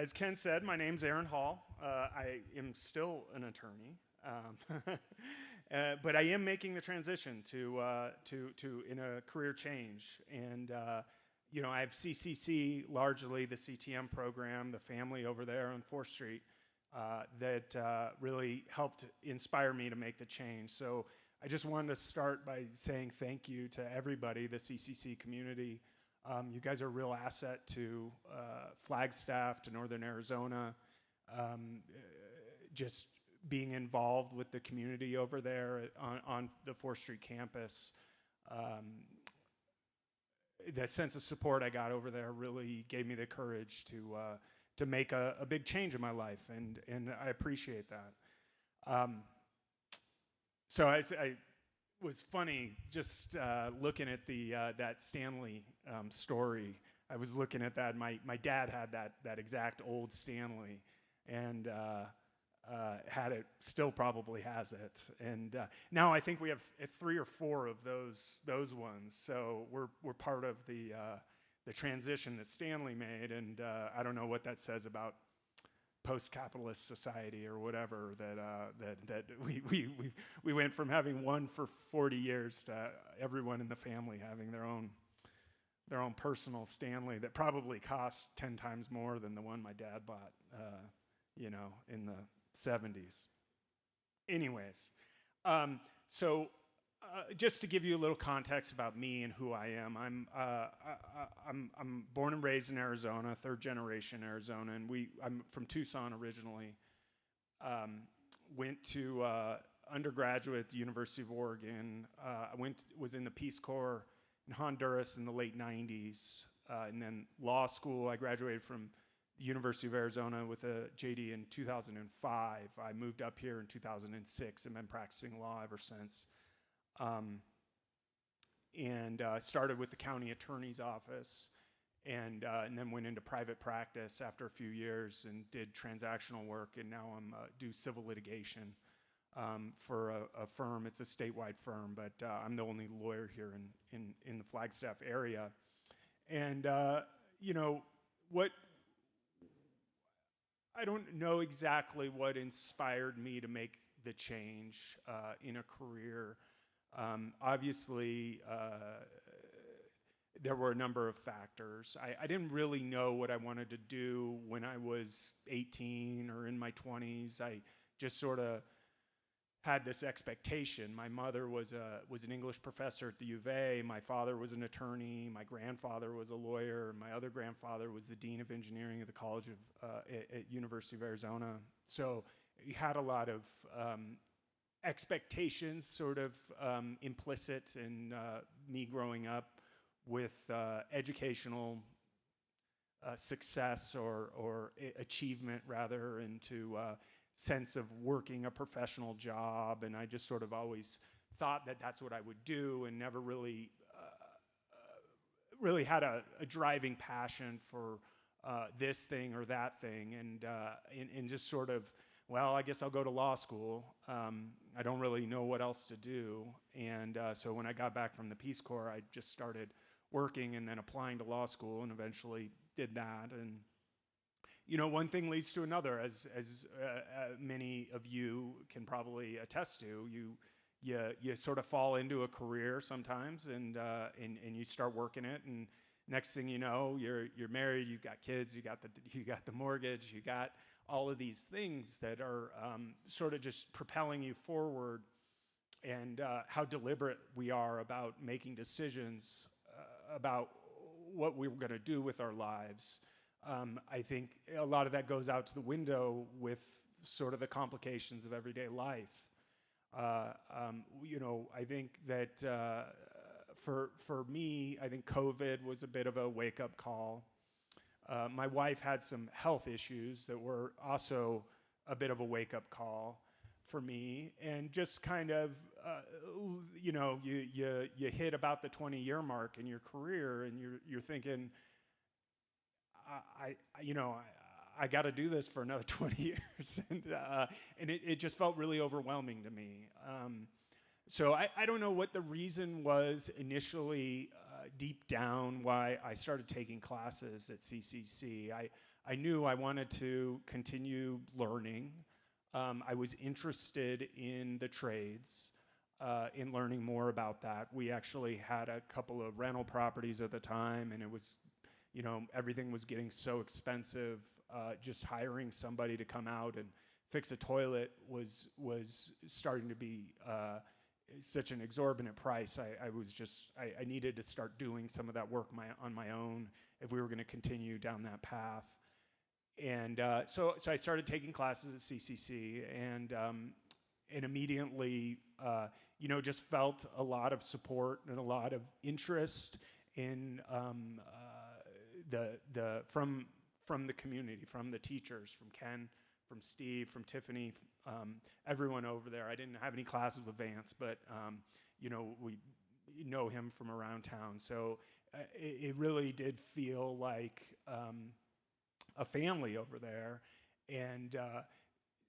As Ken said, my name's Aaron Hall. I am still an attorney, but I am making the transition to in a career change. And I have CCC, largely the CTM program, the family over there on 4th Street, that really helped inspire me to make the change. So I just wanted to start by saying thank you to everybody, the CCC community. You guys are a real asset to Flagstaff, to Northern Arizona. Just being involved with the community over there on the 4th Street campus. The sense of support I got over there really gave me the courage to make a big change in my life, and I appreciate that. So I was funny just looking at that Stanley story. I was looking at that. My dad had that exact old Stanley, and had it, still probably has it. And now I think we have 3 or 4 of those ones. So we're part of the transition that Stanley made, and I don't know what that says about post-capitalist society or whatever, that we went from having one for 40 years to everyone in the family having their own personal Stanley that probably cost 10 times more than the one my dad bought, in the 70s. Anyways, so just to give you a little context about me and who I am, I'm born and raised in Arizona, 3rd generation Arizona, and I'm from Tucson originally. Went to undergraduate at the University of Oregon. Was in the Peace Corps in Honduras in the late 90s, and then law school. I graduated from the University of Arizona with a JD in 2005. I moved up here in 2006 and been practicing law ever since. Started with the county attorney's office, and then went into private practice after a few years and did transactional work, and now do civil litigation for a firm. It's a statewide firm, but I'm the only lawyer here in the Flagstaff area. And what I don't know exactly what inspired me to make the change in a career. Obviously, there were a number of factors. I didn't really know what I wanted to do when I was 18 or in my 20s. I just sort of had this expectation. My mother was an English professor at the U of A. My father was an attorney. My grandfather was a lawyer. My other grandfather was the dean of engineering at the College of at University of Arizona. So we had a lot of expectations sort of implicit in me growing up with educational success or achievement rather, into sense of working a professional job, and I just sort of always thought that that's what I would do, and never really had a driving passion for this thing or that thing, and just sort of, well, I guess I'll go to law school. I don't really know what else to do. And so when I got back from the Peace Corps, I just started working and then applying to law school, and eventually did that. And one thing leads to another, as many of you can probably attest to. You sort of fall into a career sometimes, and you start working it, and next thing you know, you're married, you've got kids, you got the mortgage, you got all of these things that are sort of just propelling you forward, and how deliberate we are about making decisions about what we were going to do with our lives. I think a lot of that goes out to the window with sort of the complications of everyday life. I think that for me, I think COVID was a bit of a wake-up call. My wife had some health issues that were also a bit of a wake-up call for me, and just kind of, you hit about the 20-year mark in your career, and you're thinking, I got to do this for another 20 years, and it just felt really overwhelming to me. So I don't know what the reason was initially, deep down, why I started taking classes at CCC. I knew I wanted to continue learning. I was interested in the trades, in learning more about that. We actually had a couple of rental properties at the time, and it was, everything was getting so expensive. Just hiring somebody to come out and fix a toilet was starting to be such an exorbitant price. I needed to start doing some of that work on my own if we were going to continue down that path. And so I started taking classes at CCC, and immediately, just felt a lot of support and a lot of interest in from the community, from the teachers, from Ken, from Steve, from Tiffany, everyone over there. I didn't have any classes with Vance, but we know him from around town. So it really did feel like a family over there, and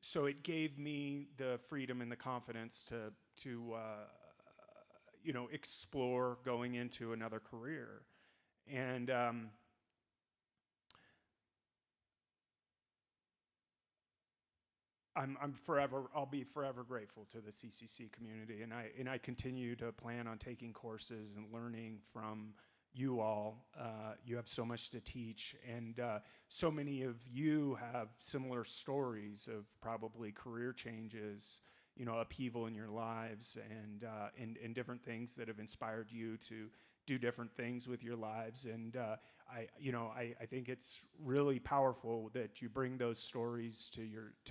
so it gave me the freedom and the confidence to explore going into another career. And I'll be forever grateful to the CCC community, and I continue to plan on taking courses and learning from you all. You have so much to teach, and so many of you have similar stories of probably career changes, upheaval in your lives, and different things that have inspired you to do different things with your lives. And I think it's really powerful that you bring those stories to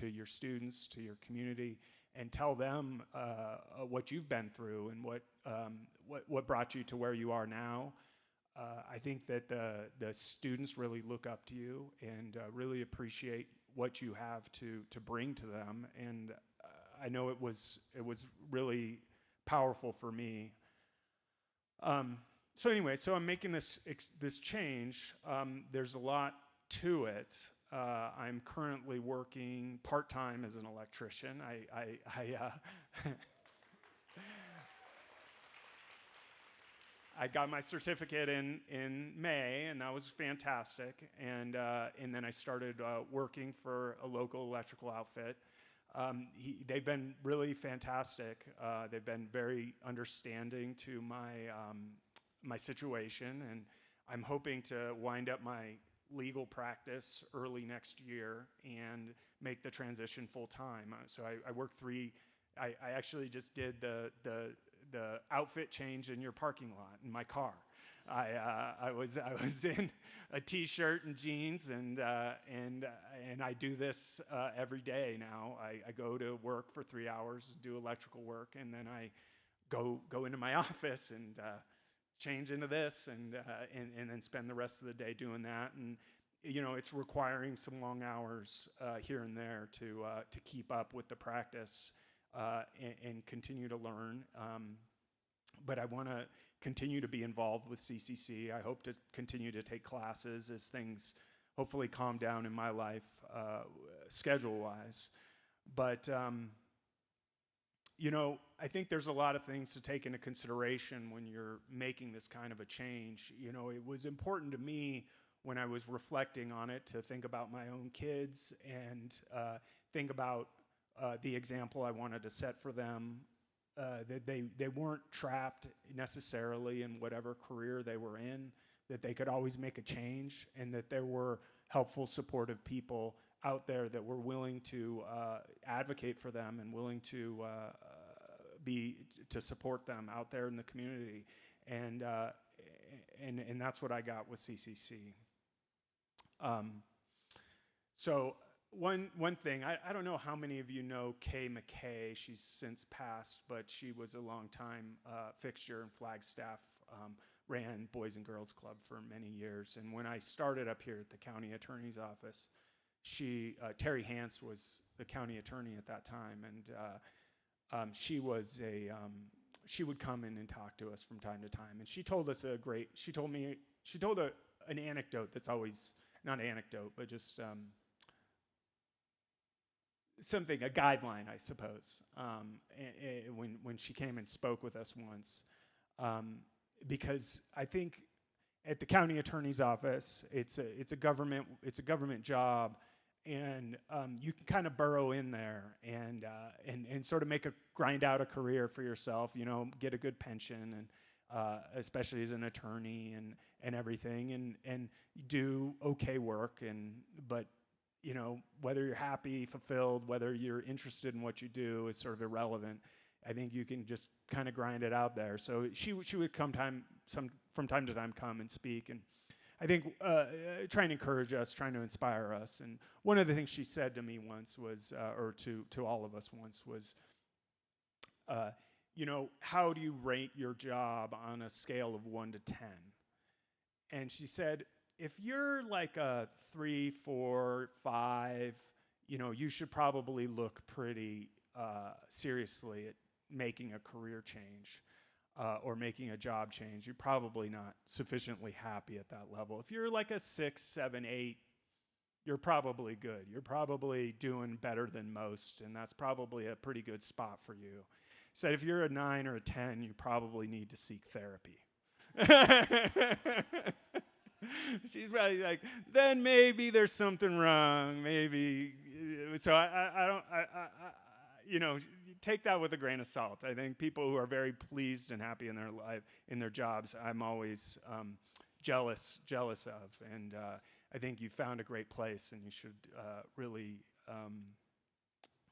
your students, to your community, and tell them what you've been through and what brought you to where you are now. I think that the students really look up to you and really appreciate what you have to bring to them. And I know it was really powerful for me. So anyway, so I'm making this change. There's a lot to it. I'm currently working part-time as an electrician. I got my certificate in May, and that was fantastic. And then I started working for a local electrical outfit. They've been really fantastic. They've been very understanding to my situation, and I'm hoping to wind up my legal practice early next year and make the transition full time. So I work I actually just did the outfit change in your parking lot in my car. I was in a t-shirt and jeans, and I do this every day now. I go to work for 3 hours, do electrical work, and then I go into my office and change into this, and then spend the rest of the day doing that. And it's requiring some long hours here and there to keep up with the practice and continue to learn. But I want to continue to be involved with CCC. I hope to continue to take classes as things hopefully calm down in my life, schedule-wise. But I think there's a lot of things to take into consideration when you're making this kind of a change. It was important to me when I was reflecting on it to think about my own kids and think about the example I wanted to set for them, that they weren't trapped necessarily in whatever career they were in, that they could always make a change, and that there were helpful, supportive people out there that were willing to advocate for them and willing to support them out there in the community. And that's what I got with CCC. So one thing, I don't know how many of you know Kay McKay. She's since passed, but she was a longtime fixture in Flagstaff, ran Boys and Girls Club for many years. And when I started up here at the county attorney's office, Terry Hance was the county attorney at that time, and she would come in and talk to us from time to time. And she told us an anecdote that's always, not anecdote, but just a guideline, I suppose, when she came and spoke with us once. Because I think at the county attorney's office. It's a government job, and you can kind of burrow in there and sort of grind out a career for yourself. You know, get a good pension, and especially as an attorney and everything, and do okay work. But you know, whether you're happy, fulfilled, whether you're interested in what you do is sort of irrelevant. I think you can just kind of grind it out there. So she would from time to time come and speak, and I think trying to encourage us, trying to inspire us. And one of the things she said to me once was, or to all of us once was, you know, how do you rate your job on a scale of 1 to 10? And she said, if you're like a 3, 4, 5, you know, you should probably look pretty seriously at making a career change or making a job change. You're probably not sufficiently happy at that level. If you're like a 6, 7, 8, you're probably good. You're probably doing better than most, and that's probably a pretty good spot for you. So if you're a 9 or a 10, you probably need to seek therapy. She's probably like, then maybe there's something wrong. Maybe. So I don't, you know, take that with a grain of salt. I think people who are very pleased and happy in their life, in their jobs, I'm always jealous of. And I think you found a great place, and you should really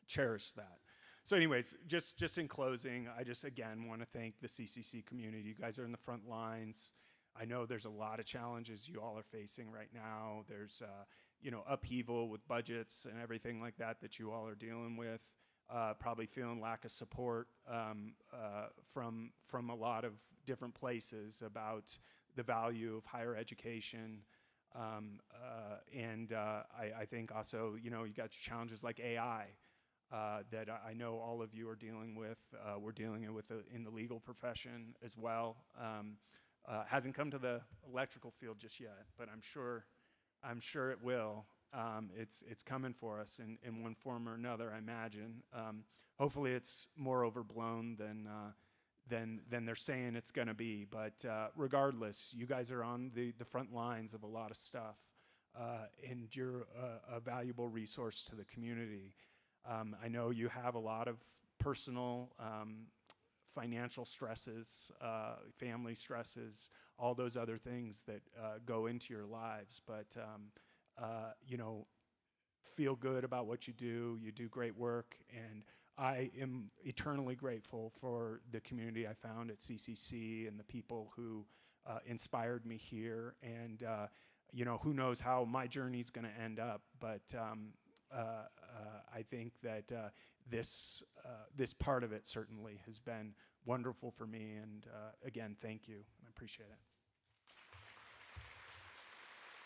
cherish that. So anyways, just in closing, I just again want to thank the CCC community. You guys are in the front lines. I know there's a lot of challenges you all are facing right now. There's you know, upheaval with budgets and everything like that you all are dealing with. Probably feeling lack of support from a lot of different places about the value of higher education. And I think also, you know, you got challenges like AI that I know all of you are dealing with. We're dealing with in the legal profession as well. Hasn't come to the electrical field just yet, but I'm sure it will. It's coming for us in one form or another, I imagine. Hopefully it's more overblown than they're saying it's going to be. But regardless, you guys are on the front lines of a lot of stuff, and you're a valuable resource to the community. I know you have a lot of personal financial stresses, family stresses, all those other things that go into your lives. But you know, feel good about what you do. You do great work, and I am eternally grateful for the community I found at CCC and the people who inspired me here. And you know, who knows how my journey's going to end up, but I think that this part of it certainly has been wonderful for me. And again, thank you. I appreciate it.